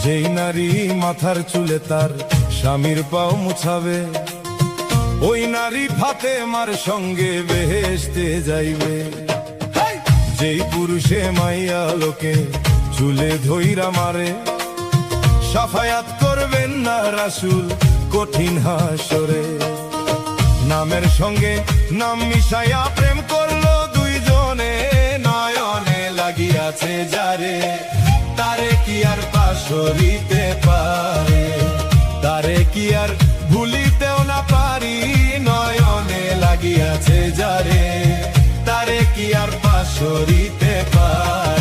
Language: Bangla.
যেই নারী মাথার চুলে তার স্বামীর পাও মুছাবে, ওই নারী ফাতেমার সঙ্গে বেহেশতে যাইবে। যেই পুরুষে মাইয়া লোকে চুলে ধইরা মারে, সাফায়াত করবেন না রাসূল কঠিন হাসরে। নামের সঙ্গে নাম মিশাইয়া প্রেম করলো দুইজনে, নয়নে লাগিয়াছে যারে, তারে কি আর পাশরিতে পারে, তারে কি আর ভুলিতেও না পারি। নয়নে লাগিয়াছে যারে, তারে কি আর পাশরিতে পারে।